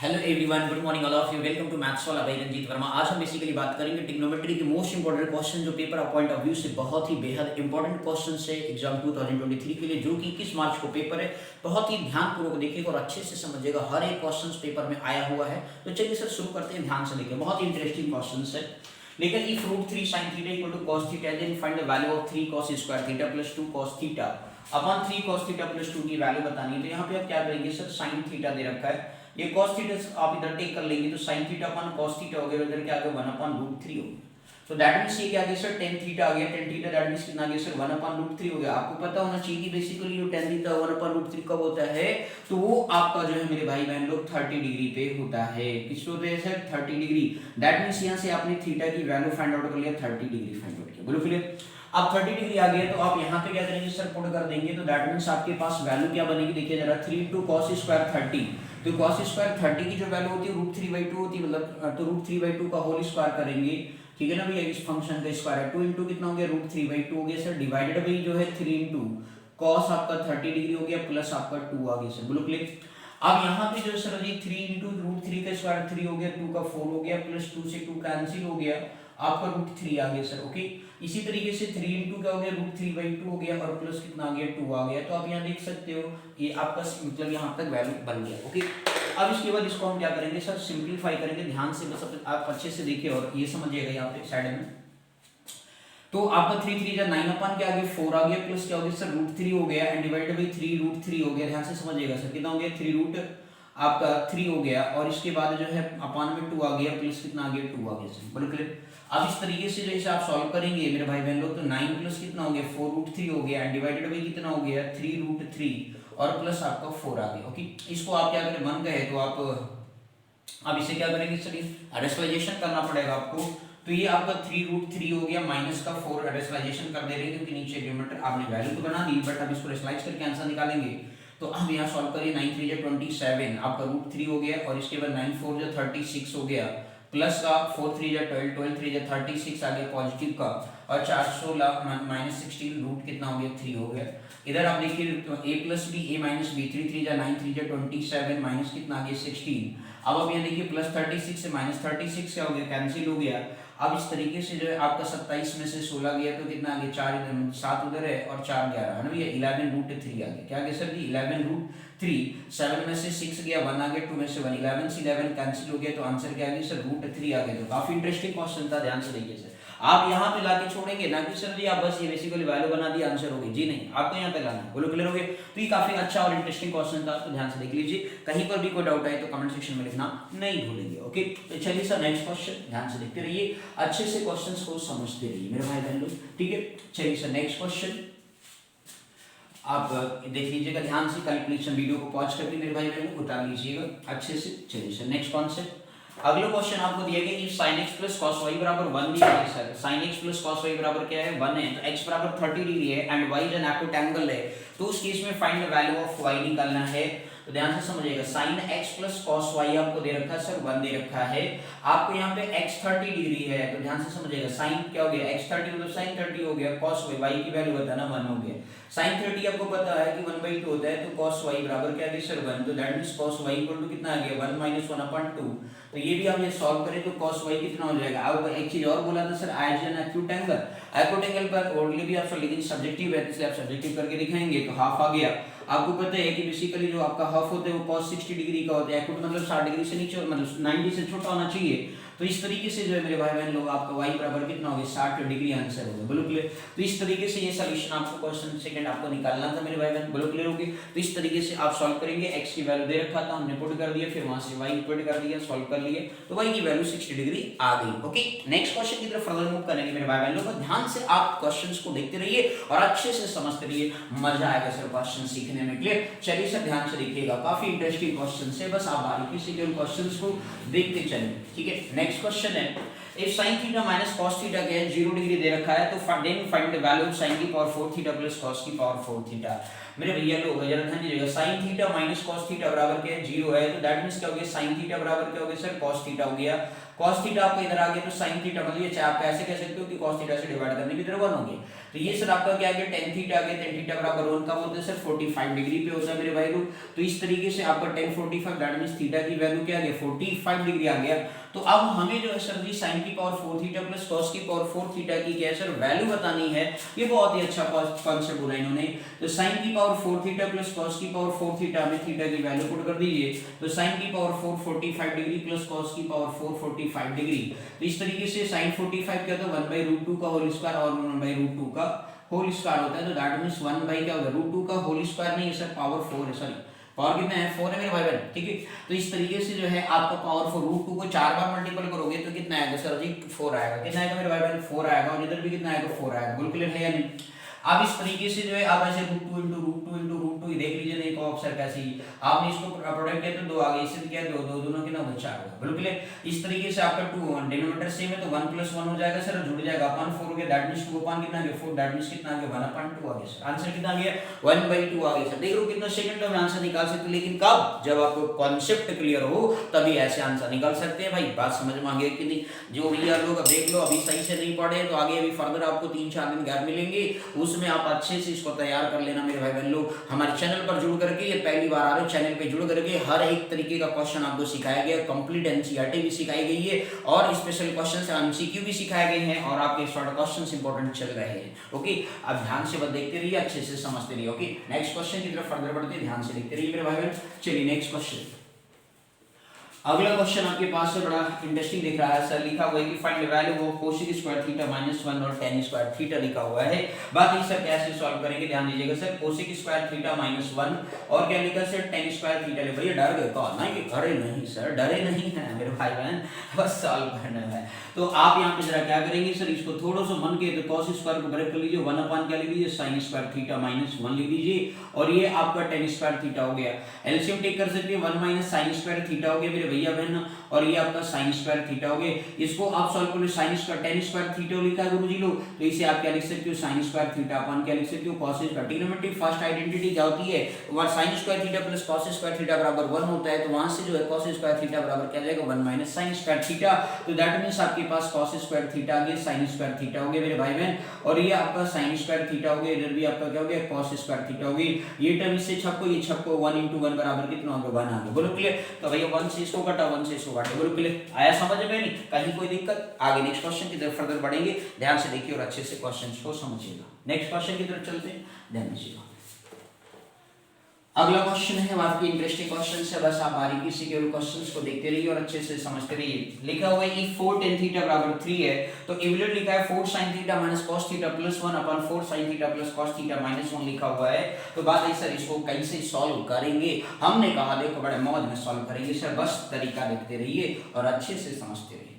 Hello everyone, good morning all of you. Welcome to maths वाला भाई रंजीत वर्मा। आज हम बेसिकली बात करेंगे ट्रिग्नोमेट्री के मोस्ट इंपोर्टेंट क्वेश्चन जो paper of point of view से बहुत ही बेहद इंपॉर्टेंट क्वेश्चन है एग्जाम 2023 के लिए, जो कि 21 मार्च को पेपर है। बहुत ही ध्यानपूर्वक देखिएगा और अच्छे से समझिएगा, हर एक क्वेश्चन पेपर में आया हुआ है। तो चलिए सर शुरू करते हैं, ध्यान से देखिए, बहुत ही इंटरेस्टिंग क्वेश्चन है। लेकिन if root 3 sin theta equal to cos theta, then find the value of 3 cos square theta plus 2 cos theta upon 3 cos theta plus 2 की वैल्यू बतानी है। तो यहाँ पे आप क्या करेंगे सर, sin थीटा दे रखा है, ये cos थीटा आप इधर टेक कर लेंगे तो sin theta upon cos theta हो गया, इधर क्या आ गया 1 अपॉन रूट 3 हो गया। तो दैट मींस ये क्या आ गया सर, tan थीटा आ गया, tan थीटा दैट मींस कितना आ गया सर 1 अपॉन रूट 3 हो गया। आपको पता होना चाहिए कि बेसिकली जो tan थीटा 1 अपॉन रूट 3 कब होता है, तो वो आपका जो है मेरे भाई बहन लोग 30 डिग्री पे होता है। किस पे होता है सर, 30 डिग्री। दैट मींस यहां से आपने थीटा की वैल्यू फाइंड आउट कर लिया, 30 डिग्री फाइंड आउट किया। बोलो क्लियर। अब 30 डिग्री आ गया तो आप यहाँ पे क्या करेंगे सर, पुट कर देंगे। तो दैट मींस आपके पास वैल्यू क्या बनेगी, देखिए जरा, 3 * cos स्क्वायर 30। तो cos स्क्वायर 30 की जो वैल्यू होती है रूट 3/2 होती है, मतलब तो रूट 3/2 का होल स्क्वायर करेंगे, ठीक है ना भैया। इस फंक्शन का स्क्वायर है 2 * कितना हो गया, रूट 3/2 हो गया सर, डिवाइडेड बाई जो है 3 * cos आपका 30 डिग्री हो गया प्लस आपका 2 आ गया सर। बोलो क्लिक। अब यहाँ पे जो सर जी 3 * रूट 3 का स्क्वायर 3 हो गया, 2 का 4 हो गया, प्लस 2 से 2 कैंसिल हो गया, आपका रूट 3 आ गया सर। ओके, इसी तरीके से 3 * क्या हो गया, रूट 3/2 हो गया और प्लस कितना आ गया 2 आ गया। तो आप यहाँ देख सकते हो ये आपका मतलब यहाँ तक वैल्यू बन गया। ओके, अब इसके बाद इसको हम क्या करेंगे सर, सिंपलीफाई करेंगे। ध्यान से बस आप अच्छे से देखिए और ये समझिएगा यहाँ पे साइड में। तो आपका 3 3 जा 9 अपन क्या आ गया 4 आ गया, प्लस क्या हो गया सर रूट 3 हो गया, एंड डिवाइडेड बाई 3 रूट 3 हो गया। ध्यान से समझिएगा सर, कितना हो गया 3 रूट आपका 3 हो गया, और इसके बाद जो है अपान में 2 आ गया, प्लस कितना आ गया 2 आ गया सर। बोलो क्लियर। अब इस तरीके से जैसे आप सॉल्व करेंगे मेरे भाई बहन लोग, तो 9 प्लस कितना हो गया 4 रूट 3 हो गया, एंड डिवाइडेड बाई कितना हो गया 3 रूट 3 और प्लस आपका 4 आ गया। ओके, इसको आप क्या करें, मन गए तो आप अब इसे क्या करेंगे सर, रेशनलाइजेशन करना पड़ेगा आपको। तो ये आपका 3 रूट 3 हो गया माइनस का 4, रेशनलाइजेशन कर दे रहे हैं क्योंकि नीचे डिनोमिनेटर आपने वैल्यू तो बना दी, बट अब इसको रेशनलाइज करके आंसर निकालेंगे। तो हम यहाँ सॉल्व करिए, 9 3 जा 27 आपका रूट 3 हो गया, और इसके बाद 9 4 जा 36 हो गया, प्लस का 4 3 जा 12 12 3 जा 36 आ गया पॉजिटिव का, और 4 16 माइनस 16 रूट कितना हो गया 3 हो गया। इधर आप देखिए तो a plus B a minus B, 3 3 जा 9 3 जा 27 माइनस कितना आ गया 16। अब आप यहाँ देखिए प्लस 36 से माइनस 36 क्या हो गया, कैंसिल हो गया। अब इस तरीके से जो है आपका 27 में से 16 गया तो कितना आ गया 4 इधर 7 उधर है और 4 11 है ना भैया, 11 रूट 3 आ गया। क्या आ गया सर जी 11 रूट 3। 7 में से 6 गया, 1 आ गया, 2 में से 1, 11 से 11 कैंसिल हो गया, तो आंसर क्या आ गया सर रूट 3 आ गया। तो काफी इंटरेस्टिंग क्वेश्चन था, ध्यान से देखिए सर। आप यहाँ पे लाके छोड़ेंगे ना कि सर जी आप बस ये बेसिकली वैल्यू बना दिया आंसर हो गई, जी नहीं, आपको यहाँ पे लाना है। बोलो क्लियर हो गया। तो ये काफी अच्छा और इंटरेस्टिंग क्वेश्चन था, तो ध्यान से देख लीजिए। कहीं पर भी कोई डाउट आए तो कमेंट सेक्शन में लिखना नहीं भूलेंगे। ओके, तो चलिए सर नेक्स्ट क्वेश्चन, ध्यान से देखते रहिए, अच्छे से क्वेश्चंस को समझते रहिए मेरे भाई बहन लोग, ठीक है। चलिए सर नेक्स्ट क्वेश्चन आप देख लीजिएगा ध्यान से, कैलकुलेशन वीडियो को पॉज करके मेरे भाई बहन उतार लीजिएगा अच्छे से। चलिए सर नेक्स्ट कॉन्सेप्ट, अगला क्वेश्चन आपको दिया गया कि sin x plus cos y बराबर 1 दिया है sir. sin x plus cos y बराबर क्या है 1 है, तो x बराबर 30 डिग्री है एंड y जो एक्यूटेंगल है, तो उस केस में find the value of y निकालना है। तो ध्यान से समझिएगा, sin x plus cos y आपको दे रखा है सर 1 दे रखा है, आपको यहाँ पे x 30 डिग्री है, तो ध्यान से समझिएगा sin क्या हो गया x 30 मतलब sin 30 हो गया, cos y y की वैल्यू बताना 1 हो गया। sin 30 आपको पता है कि 1/2 होता है, तो cos y बराबर क्या है सर 1, तो that means cos y equal to कितना आ गया 1 - 1/2। तो ये भी आप ये सॉल्व करें तो cos y कितना हो जाएगा। अब एक चीज और बोला था सर, एज एक्यूटेंगल पर ओनली भी आप लेकिन सब्जेक्टिव है, इसलिए आप सब्जेक्टिव करके दिखाएंगे तो हाफ आ गया। आपको पता है कि बेसिकली जो आपका हाफ होता है वो cos 60 डिग्री का होता है, एक्यूट मतलब 60 डिग्री से नीचे मतलब 90 से छोटा होना चाहिए। तो इस तरीके से जो है मेरे भाई बहन लोग आपका y बराबर कितना हो गया 60 डिग्री आंसर होगा। बोलो क्लियर। तो इस तरीके से ये सॉल्यूशन आपको क्वेश्चन सेकंड आपको निकालना था मेरे भाई बहन, बोलो क्लियर हो गया। तो इस तरीके से आप सॉल्व करेंगे, x की वैल्यू दे रखा था हमने पुट कर दिया, फिर वहां से y पुट कर दिया, सॉल्व कर लिए, तो y की वैल्यू 60 डिग्री आ गई। ओके, नेक्स्ट क्वेश्चन की तरफ फर्दर मूव करेंगे मेरे भाई बहन लोग। ध्यान से आप क्वेश्चंस को देखते रहिए और अच्छे से समझते रहिए, मजा आएगा सर क्वेश्चन सीखने में। क्लियर। चलिए सर ध्यान से देखिएगा, काफी इंटरेस्टिंग क्वेश्चन है, बस आप बारीकी से उन क्वेश्चंस को देखते चलिए, ठीक है। नेक्स्ट क्वेश्चन है, if sin theta minus cos theta क्या है 0 डिग्री दे रखा है, तो then find the value of sin की पावर 4 थीटा प्लस cos की पावर 4 थीटा। मेरे भैया लोग जरा ध्यान दीजिएगा, sin theta minus cos theta बराबर क्या है 0 है, तो दैट मींस क्या हो गया sin थीटा बराबर क्या हो गया सर cos थीटा हो गया। cos थीटा आपका इधर आ गया तो sin थीटा मतलब ये चाहे आप ऐसे कह सकते हो कि cos थीटा से डिवाइड करने की तरह 1 हो गया। तो ये सर आपका क्या आ गया tan थीटा आ गया, tan थीटा बराबर 1 का बोलते हैं सर 45 डिग्री पे होता है मेरे भाई लोग। तो इस तरीके से आपका tan 45 दैट मींस थीटा की वैल्यू क्या आ गया 45 डिग्री आ गया। तो अब हमें जो है सर जी sin की पावर 4 थीटा प्लस cos की पावर 4 थीटा की क्या है सर वैल्यू बतानी है। ये बहुत ही अच्छा कॉन्सेप्ट बोला इन्होंने। तो sin की पावर 4 थीटा प्लस cos की पावर 4 थीटा में थीटा की वैल्यू पुट कर दीजिए। तो sin की पावर 4 45 डिग्री प्लस cos की पावर 4 45 डिग्री। तो इस तरीके से sin 45 क्या होता है 1/√2 का होल स्क्वायर और 1/√2 का होल स्क्वायर होता है। तो दैट मींस 1 बाई क्या होगा √2 का होल स्क्वायर नहीं है सर पावर 4 है, सॉरी पावर कितना है 4 है मेरे भाई बहन, ठीक है। तो इस तरीके से जो है आपका पावर 4 √2 को 4 बार मल्टीपल करोगे तो कितना आएगा सर जी 4 आएगा। कितना आएगा मेरे भाई बहन 4 आएगा और इधर भी कितना आएगा 4 आएगा। बिल्कुल क्लियर है या नहीं। अब इस तरीके से जो है आप ऐसे √2 ये देख लीजिए नहीं को ऑप्शन कैसे आपने इसको प्रोडक्ट किया तो 2 आ गए, इससे क्या 2 2 दोनों के ना 4 होगा। बिल्कुल इस तरीके से आपका 2 डिनोमिनेटर सेम है तो 1 + 1 हो जाएगा सर, जुड़ जाएगा अपन 4 हो गया दैट मींस 2 अपन कितना आ गया 4 दैट मींस कितना आ गया 1/2 आ गया सर। आंसर कितना आ गया 1/2 आ गया सर। देख लो कितना सेकंड में आंसर निकाल सकते हो, लेकिन कब जब आपको कॉन्सेप्ट क्लियर हो तभी ऐसे आंसर निकाल सकते हैं भाई। बात समझ में आ गई कि नहीं। जो भैया लोग अब देख लो अभी सही से नहीं पढ़े तो आगे अभी फर्दर आपको 3-4 दिन गैप मिलेंगे, उसमें आप अच्छे से इसको तैयार कर लेना मेरे भाई बहन लोग। हमारे चैनल पर जुड़ करके ये पहली बार आ रहे हो चैनल पे जुड़ करके हर एक तरीके का क्वेश्चन आपको सिखाया गया, कंप्लीट एनसीईआरटी भी सिखाई गई है और स्पेशल क्वेश्चन एमसीक्यू भी सिखाए गए हैं और आपके शॉर्ट क्वेश्चंस इंपॉर्टेंट चल रहे हैं। ओके अब ध्यान से बस देखते रहिए, अच्छे से समझते रहिए। ओके नेक्स्ट क्वेश्चन की तरफ फर्दर बढ़ते हैं, ध्यान से देखते रहिए मेरे भाई बहन। चलिए नेक्स्ट क्वेश्चन, अगला क्वेश्चन आपके पास से बड़ा इंटरेस्टिंग दिख रहा है सर। लिखा हुआ है कि find the value of cosec square theta -1 और tan स्क्वायर थीटा लिखा हुआ है। बात इस सर कैसे सॉल्व करेंगे ध्यान दीजिएगा सर। कोसेक स्क्वायर थीटा -1 और क्या लिखा सर tan स्क्वायर थीटा। भैया डर गए कौन नहीं, अरे नहीं सर डरे नहीं है मेरे भाई बहन, बस सॉल्व करना है। तो आप यहाँ पे जरा क्या करेंगे सर, इसको थोड़ा सा मन के तो cos स्क्वायर को ब्रेक कर लीजिए, 1 क्या लिख लीजिए sin स्क्वायर थीटा -1 लिख लीजिए और ये आपका tan स्क्वायर थीटा हो गया। एलसीएम टेक कर सकते हैं 1 - sin स्क्वायर थीटा हो गया मेरे भैया बहन और ये आपका sin स्क्वायर थीटा हो गया। इसको आप सॉल्व कर लो sin square tan square theta लिखा है गुरुजी लोग, तो इसे आप क्या लिख सकते हो sin स्क्वायर थीटा अपन क्या लिख सकते हो cos square. Trigonometry first identity क्या होती है, वहां sin square theta plus cos square theta बराबर 1 होता है, तो वहां से जो है cos स्क्वायर थीटा बराबर क्या जाएगा 1 - sin स्क्वायर थीटा। तो दैट मींस आपके पास cos स्क्वायर थीटा आ गया sin स्क्वायर थीटा हो गया मेरे भाई बहन और ये आपका sin स्क्वायर थीटा हो गया, इधर भी आपका क्या हो गया cos स्क्वायर थीटा हो गई। ये टर्म इससे छपको, ये छपको 1 * 1 बराबर कितना हो गया 1 आ गया। बोलो क्लियर। तो भैया 1 से इसको काटा 1 से इसको काटा। बोलो क्लियर, आया समझ में नहीं, कहीं कोई दिक्कत। आगे नेक्स्ट क्वेश्चन की तरफ फर्दर बढ़ेंगे, ध्यान से देखिए और अच्छे से क्वेश्चन को समझिएगा। नेक्स्ट क्वेश्चन की तरफ चलते हैं, ध्यान दीजिएगा। अगला क्वेश्चन है आपकी इंटरेस्टिंग क्वेश्चन है, बस आप बारीकी से केवल क्वेश्चंस को देखते रहिए और अच्छे से समझते रहिए। लिखा हुआ है if 4 tan थीटा बराबर 3 है तो इवैल्यूएट लिखा है 4 sin थीटा cos थीटा +1 अपन 4 sin थीटा cos थीटा -1 लिखा हुआ है। तो बात है सर इसको कैसे सॉल्व करेंगे, हमने कहा देखो बड़े मौज में सॉल्व करेंगे सर, बस तरीका देखते रहिए और अच्छे से समझते रहिए।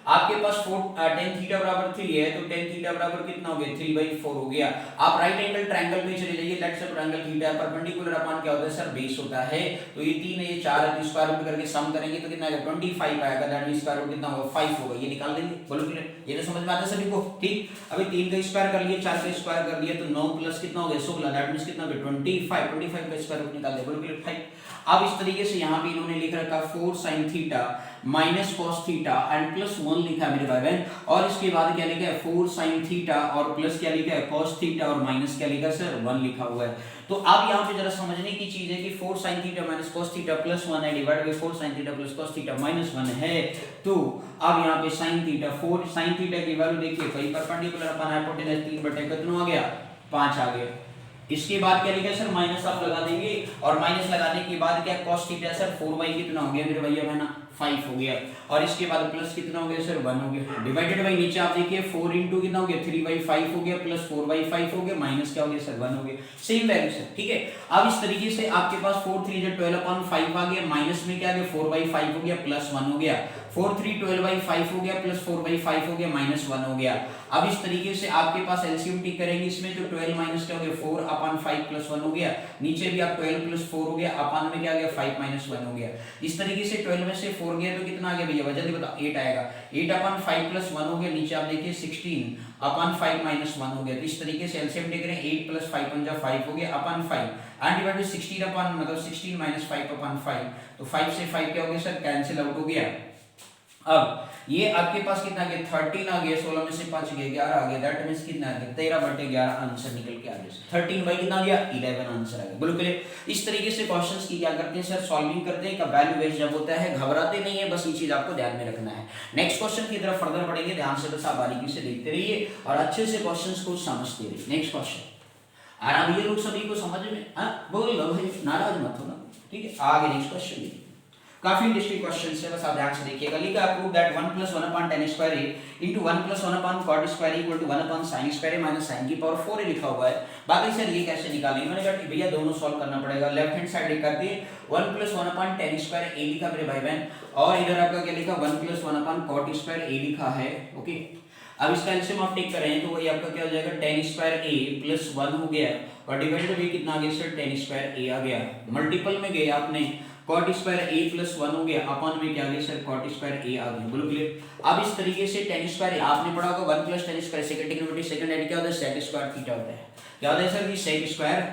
आपके पास 4 tan थीटा बराबर 3 है तो tan थीटा बराबर कितना हो गया 3/4 हो गया। आप राइट एंगल ट्रायंगल पे चले जाइए, let's say triangle theta perpendicular upon क्या होता है सर बेस होता है। तो ये 3 है ये 4 है, तो स्क्वायर रूट करके सम करेंगे तो कितना आएगा 25 आएगा, दैट मींस स्क्वायर रूट कितना होगा 5 होगा। ये निकाल देंगे। बोलो क्लियर, ये तो समझ में आता है सभी को। ठीक, अभी 3 का स्क्वायर कर लिए 4 का स्क्वायर कर लिया तो 9 प्लस कितना हो गया 16, दैट मींस कितना हो गया 25 का स्क्वायर रूट निकाल दे। बोलो क्लियर 5। अब इस तरीके से यहाँ पे इन्होंने लिख रखा 4 sin theta cos theta and +1 लिखा है मेरे भाई बहन और इसके बाद क्या लिखा है 4 sin थीटा और प्लस क्या लिखा है cos थीटा और माइनस क्या लिखा है सर 1 लिखा हुआ है। तो अब यहाँ पे जरा समझने की चीज है कि 4 sin थीटा cos थीटा +1 है divide by 4 sin theta cos theta -1 है। तो अब यहाँ पे sin थीटा 4 sin थीटा की वैल्यू देखिए, कहीं परपेंडिकुलर अपन हाइपोटेनस 3 कितना आ गया 5 आ गया। इसके बाद क्या लिखा है सर माइनस आप लगा देंगे और माइनस लगाने के बाद क्या cos थीटा सर 4 कितना हो गया मेरे भैया बहना 5 हो गया और इसके बाद प्लस कितना हो गया सर 1 हो गया डिवाइडेड बाय नीचे आप देखिए 4 इंटू कितना हो गया 3/5 हो गया प्लस 4/5 हो गया माइनस क्या हो गया सर 1 हो गया, सेम वैल्यू सर। ठीक है, अब इस तरीके से आपके पास 4 3 12/5 आ गया, माइनस में क्या आ गया 4/5 हो गया प्लस 1 हो गया, 4 3 12/5 हो गया प्लस 4/5 हो गया माइनस 1 हो गया। अब इस तरीके से आपके पास एलसीएम टी करेंगे इसमें तो 12 माइनस क्या हो गया 4/5 प्लस 1 हो गया, नीचे भी आप 12 प्लस 4 हो गया, अपन में क्या आ गया 5 माइनस 1 हो गया। इस तरीके से 12 में से 4 गया तो कितना आ गया भैया जल्दी बताओ 8 आएगा, 8/5 प्लस 1 हो गया, नीचे आप देखिए 16/5 माइनस 1 हो गया। तो इस तरीके से एलसीएम टी करें 8 प्लस 5 पंजा 5 हो गया अपन 5 एंड डिवाइड बाय 16 मतलब 16 माइनस 5/5 तो 5 से 5 क्या हो गया सर कैंसिल आउट हो गया अब ये आपके पास कितना आ गया 13 आ गया, 16 में से 5 गया 11 आ गया, दैट मींस कितना आ गया 13/11 आंसर निकल के आ गया। 13 बाई कितना आ गया 11 आंसर आ गया। बिल्कुल इस तरीके से क्वेश्चंस की क्या करते हैं सर, सॉल्विंग करते हैं। का वैल्यू बेस्ड जब होता है घबराते नहीं है, बस ये चीज आपको ध्यान में रखना है। नेक्स्ट क्वेश्चन की तरफ फर्दर बढ़ेंगे, ध्यान से बस आप बारीकी से देखते रहिए और अच्छे से क्वेश्चंस को समझते रहिए। नेक्स्ट क्वेश्चन आ रहा, ये लोग सभी को समझ में बोल लो भाई, नाराज मत होना, ठीक है। आगे नेक्स्ट क्वेश्चन काफी इंटरेस्टिंग क्वेश्चन है, बस आप ध्यान से देखिएगा। लिखा prove that 1 + 1/tan² into 1 + 1/cot² equal to 1/sin² minus sin की पावर 4 लिखा हुआ है। बाकी सर ये कैसे निकालेंगे, मैंने कहा भैया दोनों सॉल्व करना पड़ेगा। लेफ्ट हैंड साइड लिखा दिए 1 + 1/tan² a लिखा मेरे भाई बहन, और इधर आपका क्या लिखा 1 + 1/cot² a लिखा है। ओके, अब इसका एलसीएम आप टेक करें तो वही आपका क्या हो जाएगा tan² a + 1 हो गया, और डिवाइडेड बाय कितना आ गया सर tan² a आ गया। मल्टीपल में गए आपने cot² a + 1 हो गया, अपन में क्या आ गया सर cot² a आ गया। बोलो क्लियर। अब इस तरीके से tan² आपने पढ़ा होगा 1 + tan² second trigonometry second add क्या होता है sec² थीटा होता है। क्या होता है सर, ये sec²